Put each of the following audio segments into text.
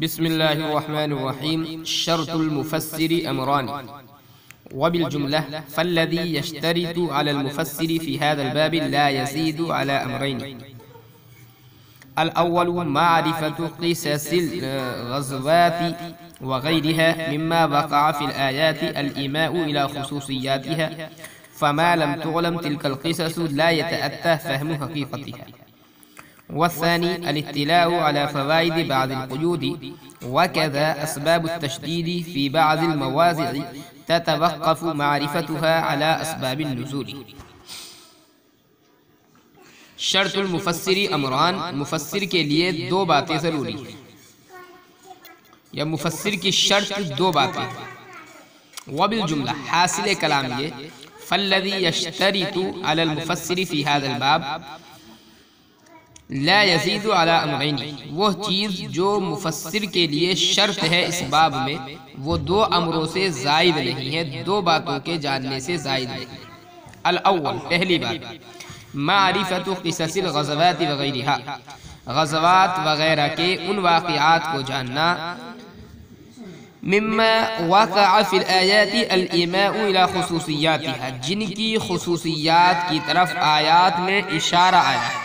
بسم الله الرحمن الرحيم. شرط المفسر أمران، وبالجملة فالذي يشترط على المفسر في هذا الباب لا يزيد على أمرين: الأول معرفة قصص الغزوات وغيرها مما وقع في الآيات الإيماء إلى خصوصياتها، فما لم تعلم تلك القصص لا يتأتى فهم حقيقتها. والثاني الاطلاع على فوائد بعض القيود، وكذا أسباب التشديد في بعض المواضع تتوقف معرفتها على أسباب النزول. شرط المفسر امران، مفسر کے لیے دو باتیں ضروری ہیں، یا مفسر کی شرط دو باتیں ہیں۔ وبالجملہ حاصل کلام یہ فالذی یشترط علی المفسر فی هذا الباب لا یزید علی امرین، وہ چیز جو مفسر کے لیے شرط ہے اس باب میں وہ دو امروں سے زائد نہیں ہے، دو باتوں کے جاننے سے زائد نہیں۔ الاول، پہلی بات، معرفت قصص الغزوات وغیرہا، غزوات وغیرہ کے ان واقعات کو جاننا، مما وقع فی الآیات الایماء الی خصوصیاتها، جن کی خصوصیات کی طرف آیات میں اشارہ آیا ہے۔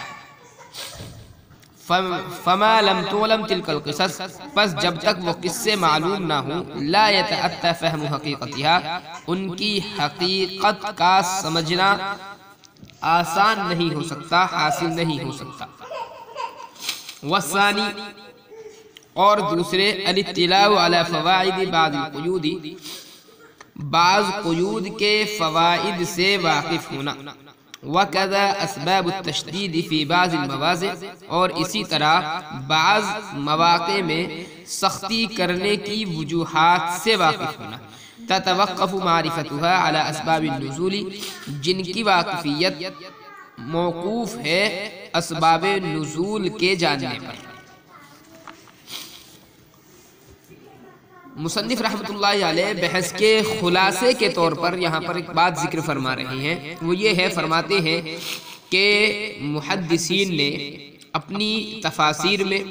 فما لم تعلم تلک القصص، پس جب تک وہ قصے معلوم نہ ہوں، لا یتأتی فہم حقیقتها، ان کی حقیقت کا سمجھنا آسان نہیں ہو سکتا، حاصل نہیں ہو سکتا۔ والثانی، اور دوسرے، الاطلاع علی فوائد بعض القیود، بعض قیود کے فوائد سے واقف ہونا۔ وکذا اسباب التشدید فی بعض المواضع، اور اسی طرح بعض مواقع میں سختی کرنے کی وجوہات سے واقف ہونا۔ تتوقف معرفتها على اسباب النزول، جن کی واقفیت موقوف ہے اسباب نزول کے جاننے پر۔ مصنف رحمۃ اللہ علیہ بحث کے خلاصے کے طور پر یہاں پر ایک بات ذکر فرما رہے ہیں، وہ یہ ہے، فرماتے ہیں کہ محدثین نے اپنی تفاسیر میں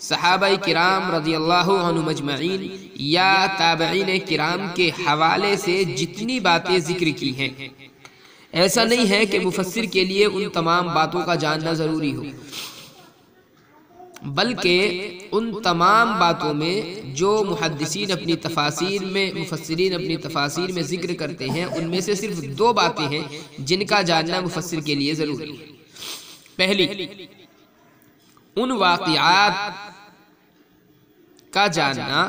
صحابہ کرام رضی اللہ عنہم اجمعین یا تابعین کرام کے حوالے سے جتنی باتیں ذکر کی ہیں، ایسا نہیں ہے کہ مفسر کے لیے ان تمام باتوں کا جاننا ضروری ہو، بلکہ ان تمام باتوں میں جو محدثین اپنی تفاسیر میں، مفسرین اپنی تفاسیر میں ذکر کرتے ہیں، ان میں سے صرف دو باتیں ہیں جن کا جاننا مفسر کے لیے ضروری ہے۔ پہلی، ان واقعات کا جاننا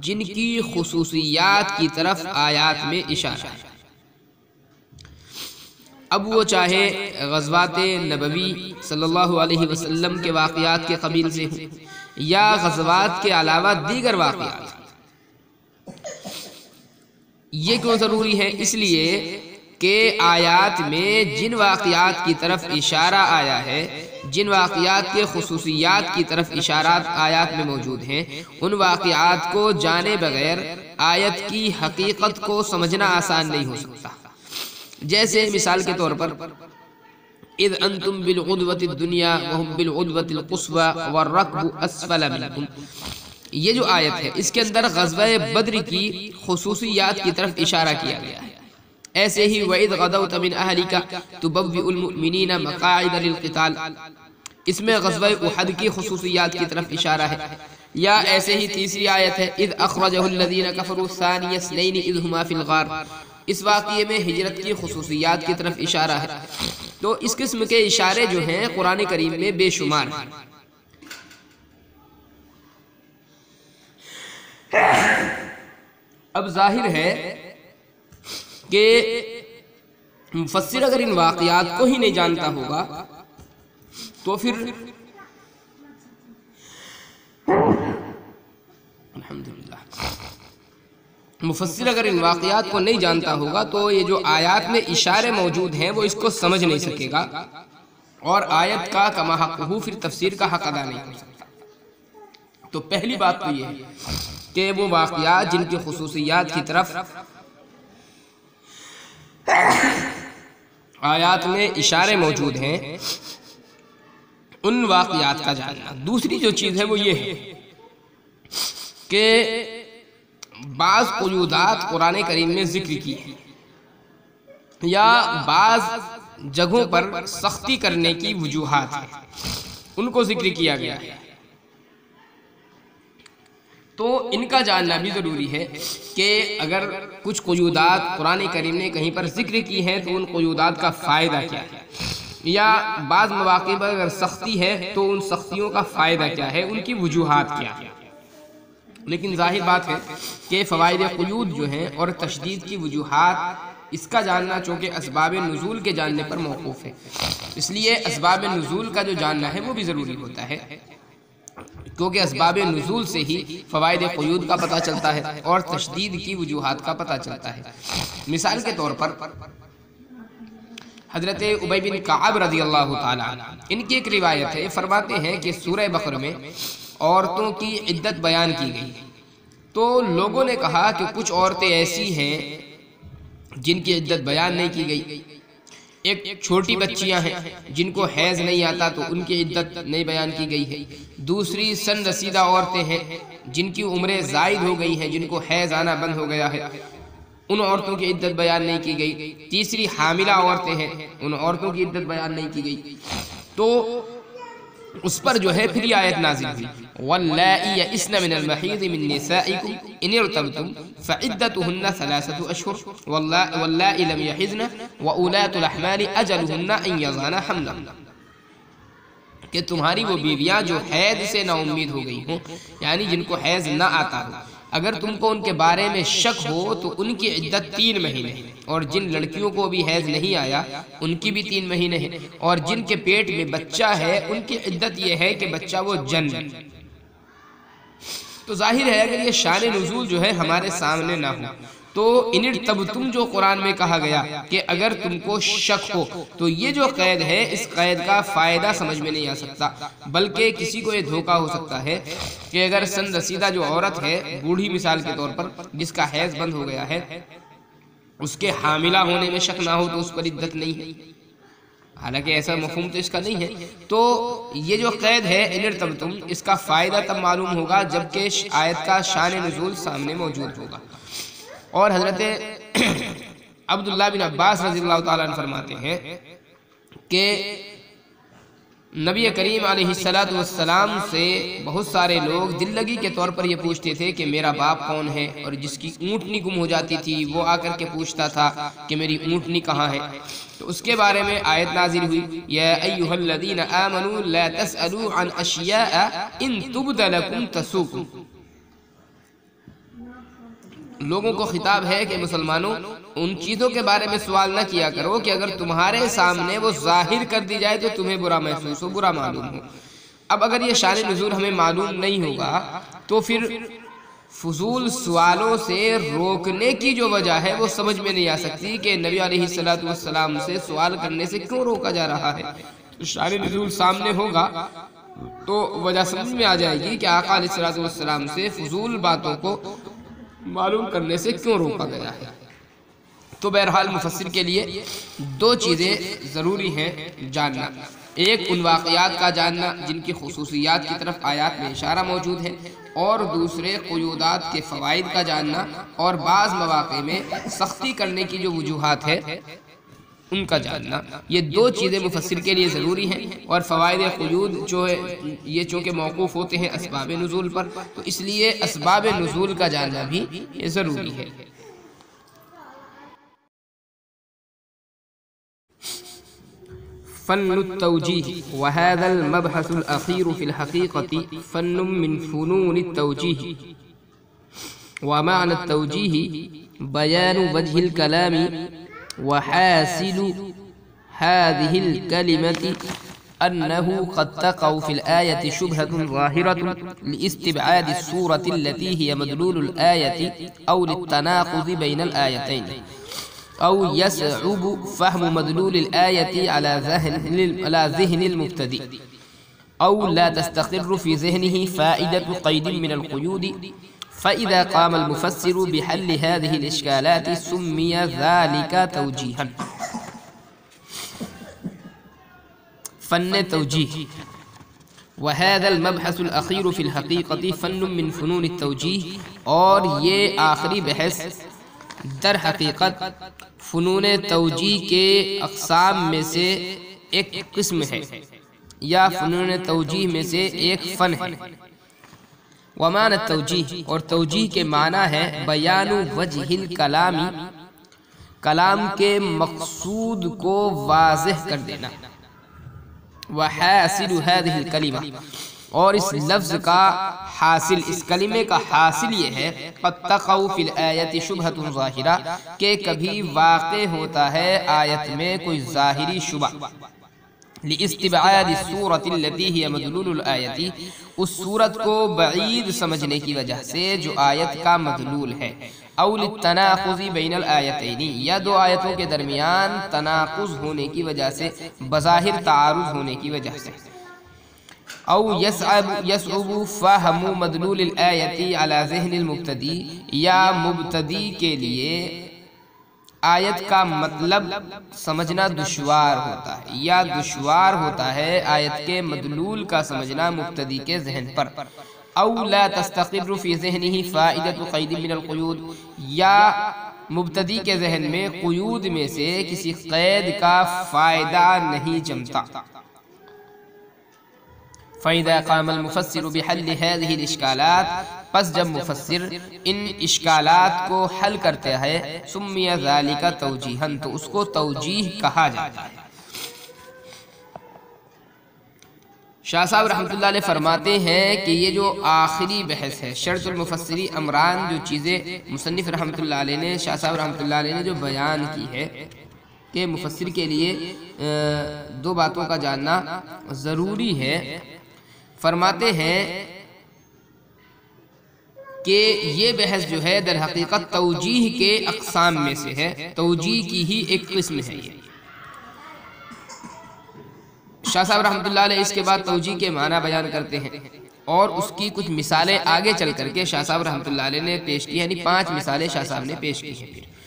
جن کی خصوصیات کی طرف آیات میں اشارہ ہے، اب وہ چاہے غزوات نبوی صلی اللہ علیہ وسلم کے واقعات کے قبیل سے ہوں یا غزوات کے علاوہ دیگر واقعات۔ یہ کیوں ضروری ہے؟ اس لیے کہ آیات میں جن واقعات کی طرف اشارہ آیا ہے، جن واقعات کے خصوصیات کی طرف اشارات آیات میں موجود ہیں، ان واقعات کو جانے بغیر آیت کی حقیقت کو سمجھنا آسان نہیں ہو سکتا۔ جیسے مثال کے طور پر، اذ انتم بالعدوۃ الدنیا وهم بالعدوۃ القصوى والركب اسفل منکم، یہ جو آیت ہے اس کے اندر غزوہ بدر کی خصوصیات کی طرف اشارہ کیا گیا ہے۔ ایسے ہی وَإِذْ غَدَوْتَ مِنْ أَهْلِكَ تُبَوِّئُ الْمُؤْمِنِينَ مَقَاعِدَ لِلْقِتَالِ، اس میں غزوہ احد کی خصوصیات کی طرف اشارہ ہے۔ یا ایسے ہی تیسری آیت ہے، اذ اخرجہ الذین کفروا ثانی اثنین اذ ہما فی الغار، اس واقعے میں ہجرت کی خصوصیات کی طرف اشارہ ہے۔ تو اس قسم کے اشارے جو ہیں قرآن کریم میں بے شمار ہیں۔ اب ظاہر ہے کہ مفسر اگر ان واقعات کو ہی نہیں جانتا ہوگا تو پھر مفسر اگر ان واقعات کو نہیں جانتا ہوگا تو یہ جو آیات میں اشارے موجود ہیں وہ اس کو سمجھ نہیں سکے گا، اور آیت کا کما حق ہو پھر تفسیر کا حق ادا نہیں کر سکتا۔ تو پہلی بات تو یہ ہے کہ وہ واقعات جن کی خصوصیات کی طرف آیات میں اشارے موجود ہیں ان واقعات کا جاننا۔ دوسری جو چیز ہے وہ یہ ہے کہ بعض قیودات قرآن کریم میں ذکر کی ہیں یا بعض جگہوں پر سختی کرنے کی وجوہات ہیں، ان کو ذکر کیا گیا ہے، تو ان کا جاننا بھی ضروری ہے کہ اگر کچھ قیودات قرآن کریم نے کہیں پر ذکر کی ہیں تو ان قیودات کا فائدہ کیا ہے، یا بعض مواقع پر اگر سختی ہے تو ان سختیوں کا فائدہ کیا ہے، ان کی وجوہات کیا ہے۔ لیکن ظاہر بات ہے کہ فوائد قیود جو ہیں اور تشدید کی وجوہات، اس کا جاننا چونکہ اسباب نزول کے جاننے پر موقوف ہے، اس لیے اسباب نزول کا جو جاننا ہے وہ بھی ضروری ہوتا ہے، کیونکہ اسباب نزول سے ہی فوائد قیود کا پتہ چلتا ہے اور تشدید کی وجوہات کا پتہ چلتا ہے۔ مثال کے طور پر حضرت ابی بن کعب رضی اللہ تعالیٰ عنہ، ان کی ایک روایت ہے، فرماتے ہیں کہ سورہ بقرہ میں عورتوں کی عدت بیان کی گئی تو لوگوں نے کہا کہ کچھ عورتیں ایسی ہیں جن کی عدت بیان نہیں کی گئی، ایک چھوٹی بچیاں ہیں جن کو حیض نہیں آتا تو ان کی عدت نہیں بیان کی گئی ہے، دوسری سن رسیدہ عورتیں ہیں جن کی عمریں زائد ہو گئی ہیں، جن کو حیض آنا بند ہو گیا ہے، ان عورتوں کی عدت بیان نہیں کی گئی، تیسری حاملہ عورتیں ہیں، ان عورتوں کی عدت بیان نہیں کی گئی، تو اس پر جو ہے پھر یہ آیت نازل ہوئی وَاللَّائِي يَئِسْنَ مِنَ الْمَحِيضِ مِن نِّسَائِكُمْ إِنِ ارْتَبْتُمْ فَعِدَّتُهُنَّ 3 أشهر وَاللَّائِي لَمْ يَحِضْنَ وَأُولَاتُ الْأَحْمَالِ أَجَلُهُنَّ أَن يَضَعْنَ حَمْلَهُنَّ، کہ تمہاری وہ بیویاں جو حیض سے نا امید ہو گئی ہوں، یعنی جن کو حیض نہ آتا ہو، اگر تم کو ان کے بارے میں شک ہو تو ان کی عدت 3 مہینے ہیں، اور جن لڑکیوں کو بھی حیض نہیں آیا ان کی بھی 3 مہینے ہیں، اور جن کے پیٹ میں بچہ ہے ان کی عدت یہ ہے کہ بچہ وہ جنم۔ تو ظاہر ہے اگر یہ شان نزول جو ہے ہمارے سامنے نہ ہو تو ان ارتبتم جو قرآن میں کہا گیا کہ اگر تم کو شک ہو تو یہ جو قید ہے اس قید کا فائدہ سمجھ میں نہیں آ سکتا، بلکہ کسی کو یہ دھوکہ ہو سکتا ہے کہ اگر سن رسیدہ جو عورت ہے، بوڑھی مثال کے طور پر جس کا حیض بند ہو گیا ہے، اس کے حاملہ ہونے میں شک نہ ہو تو اس پر عدت نہیں ہے، حالانکہ ایسا مفہوم تو اس کا نہیں ہے، تو یہ جو قید ہے ان ارتبتم، اس کا فائدہ تب معلوم ہوگا جبکہ آیت کا شان نزول سامنے موجود ہوگا۔ اور حضرت عبداللہ بن عباس رضی اللہ تعالیٰ عنہ فرماتے ہیں کہ نبی کریم علیہ السلام سے بہت سارے لوگ دل لگی کے طور پر یہ پوچھتے تھے کہ میرا باپ کون ہے، اور جس کی اونٹنی گم ہو جاتی تھی وہ آ کر کے پوچھتا تھا کہ میری اونٹنی کہاں ہے، تو اس کے بارے میں آیت نازل ہوئی یا ایھا الذین آمنوا لا تسألوا عن اشیاء ان تبد لکم تسؤکم، لوگوں کو خطاب ہے کہ مسلمانوں ان چیزوں کے بارے میں سوال نہ کیا کرو کہ اگر تمہارے سامنے وہ ظاہر کر دی جائے تو تمہیں برا محسوس ہو، برا معلوم ہو۔ اب اگر یہ شان نزول ہمیں معلوم نہیں ہوگا تو پھر فضول سوالوں سے روکنے کی جو وجہ ہے وہ سمجھ میں نہیں آ سکتی کہ نبی علیہ السلام سے سوال کرنے سے کیوں روکا جا رہا ہے۔ شان نزول سامنے ہوگا تو وجہ سمجھ میں آ جائے گی کہ آقا علیہ السلام سے فضول باتوں کو معلوم کرنے سے کیوں روکا گیا ہے۔ تو بہرحال مفسر کے لیے 2 چیزیں ضروری ہیں جاننا، ایک ان واقعات کا جاننا جن کی خصوصیات کی طرف آیات میں اشارہ موجود ہے، اور دوسرے قیودات کے فوائد کا جاننا اور بعض مواقع میں سختی کرنے کی جو وجوہات ہے ان کا جاننا۔ یہ 2 چیزیں مفسر کے لیے ضروری ہیں، اور فوائد قیود جو ہے یہ چونکہ موقوف ہوتے ہیں اسباب نزول پر، تو اس لیے اسباب نزول کا جاننا بھی یہ ضروری ہے۔ فن التوجیہ وهذا المبحث الأخير في الحقيقة فن من فنون التوجیہ، ومعنى التوجیہ بیان وجه الكلام، وحاصل هذه الكلمة أنه قد تقع في الآية شبهة ظاهرة لاستبعاد الصورة التي هي مدلول الآية أو للتناقض بين الآيتين، أو يصعب فهم مدلول الآية على ذهن المبتدئ، أو لا تستقر في ذهنه فائدة قيد من القيود، فإذا قام المفسر بحل هذه الإشكالات سمي ذلك توجيها۔ فن توجیہ وَهَذَا الْمَبْحَثُ الْأَخِيرُ فِي الْحَقِيقَةِ فَنٌّ مِّن فُنُونِ التَّوْجِیہ، اور یہ آخری بحث در حقیقت فنون توجیہ کے اقسام میں سے ایک قسم ہے یا فنون توجیہ میں سے ایک فن ہے۔ وَمَعنَى التَّوْجِیہ، اور توجیہ کے معنی ہے بیان وجہ الکلام، کلام کے مقصود کو واضح کر دینا۔ وحاصل هذه الکلمہ، اور اس لفظ کا حاصل، اس کلمے کا حاصل یہ ہے قد تقع فی الآیت شبہۃ ظاہرہ، کہ کبھی واقع ہوتا ہے آیت میں کوئی ظاہری شبہ، لاستبعاد الصورة التي هي مدلول الآیت، اس صورت کو بعید سمجھنے کی وجہ سے جو آیت کا مدلول ہے، او للتناقض بین الآیتین، یا دو آیتوں کے درمیان تناقض ہونے کی وجہ سے، بظاہر تعارض ہونے کی وجہ سے، او یصعب فہم مدلول الآیت علی ذہن المبتدی، یا مبتدی کے لیے آیت کا مطلب سمجھنا دشوار ہوتا ہے، یا دشوار ہوتا ہے آیت کے مدلول کا سمجھنا مبتدی کے ذہن پر، او لا تستقر فی ذہنہ فائدۃ قید من القیود، یا مبتدی کے ذہن میں قیود میں سے کسی قید کا فائدہ نہیں جمتا۔ فَإِذَا قَامَ الْمُفَسِّرُ بِحَلِّ هَذِهِ الْإِشْكَالَاتِ، پس جب مفسر ان اشکالات کو حل کرتے ہے، سُمِّيَ ذَلِكَ تَوْجِیہًا، تو اس کو توجیہ کہا جاتا ہے۔ شاہ صاحب رحمۃ اللہ علیہ فرماتے ہیں کہ یہ جو آخری بحث ہے، شرط المفسری امران، جو چیزیں مصنف رحمۃ اللہ علیہ نے، شاہ صاحب رحمۃ اللہ علیہ نے جو بیان کی ہے کہ مفسر کے لیے دو باتوں کا جاننا ضروری ہے، فرماتے ہیں کہ یہ بحث جو ہے در حقیقت توجیہ کے اقسام میں سے ہے، توجیہ کی ہی ایک قسم ہے یہ۔ شاہ صاحب رحمۃ اللہ علیہ اس کے بعد توجیہ کے معنی بیان کرتے ہیں، اور اس کی کچھ مثالیں آگے چل کر کے شاہ صاحب رحمۃ اللہ علیہ نے پیش کی، یعنی 5 مثالیں شاہ صاحب نے پیش کی ہیں۔ پھر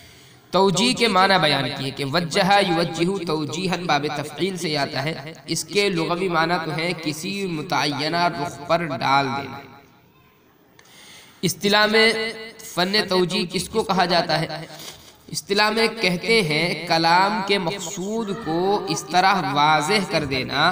توجیہ کے معنی بیان کیے کہ وجہ یوجہ توجیہاً باب تفعیل سے آتا ہے، اس کے لغوی معنی تو ہے کسی متعینہ رخ پر ڈال دینا۔ اصطلاح میں فن توجیہ کس کو کہا جاتا ہے؟ اصطلاح میں کہتے ہیں کلام کے مقصود کو اس طرح واضح کر دینا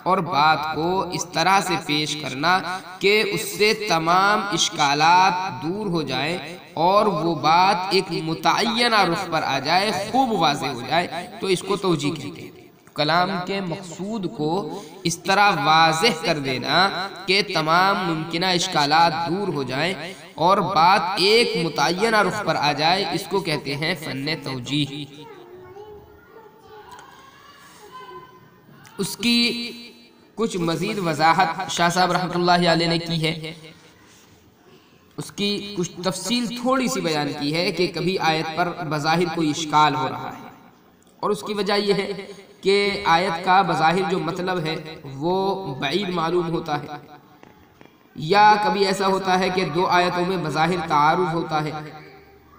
اور بات کو اس طرح سے پیش کرنا کہ اس سے تمام اشکالات دور ہو جائیں اور وہ بات ایک متعینہ رخ پر آ جائے، خوب واضح ہو جائے، تو اس کو توجیہ کہتے ہیں۔ کلام کے مقصود کو اس طرح واضح کر دینا کہ تمام ممکنہ اشکالات دور ہو جائیں اور بات ایک متعینہ رخ پر آ جائے، اس کو کہتے ہیں فن توجیہ۔ اس کی کچھ مزید وضاحت شاہ صاحب رحمۃ اللہ علیہ نے کی ہے، اس کی کچھ تفصیل تھوڑی سی بیان کی ہے کہ کبھی آیت پر بظاہر کوئی اشکال ہو رہا ہے، اور اس کی وجہ یہ ہے کہ آیت کا بظاہر جو مطلب ہے وہ بعید معلوم ہوتا ہے، یا کبھی ایسا ہوتا ہے کہ دو آیتوں میں بظاہر تعارض ہوتا ہے،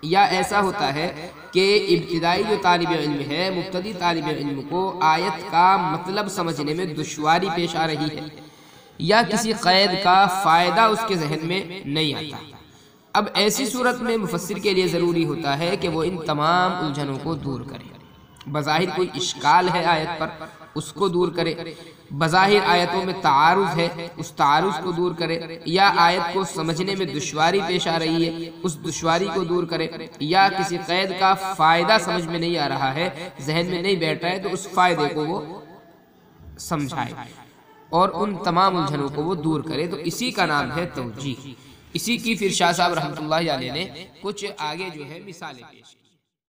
یا ایسا ہوتا ہے کہ ابتدائی جو طالب علم ہے، مبتدی طالب علم کو آیت کا مطلب سمجھنے میں دشواری پیش آ رہی ہے، یا کسی قید کا فائدہ اس کے ذہن میں نہیں آتا۔ اب ایسی صورت میں مفسر کے لیے ضروری ہوتا ہے کہ وہ ان تمام الجھنوں کو دور کرے۔ بظاہر کوئی اشکال ہے آیت پر، اس کو دور کرے، بظاہر آیتوں میں تعارض ہے، اس تعارض کو دور کرے، یا آیت کو سمجھنے میں دشواری پیش آ رہی ہے، اس دشواری کو دور کرے، یا کسی قید کا فائدہ سمجھ میں نہیں آ رہا ہے، ذہن میں نہیں بیٹھ رہا ہے، تو اس فائدے کو وہ سمجھائے اور ان تمام الجھنوں کو وہ دور کرے، تو اسی کا نام ہے توجیہ۔ اسی کی پھر شاہ صاحب رحمۃ اللہ علیہ نے کچھ آگے جو ہے مثالیں پیش کی۔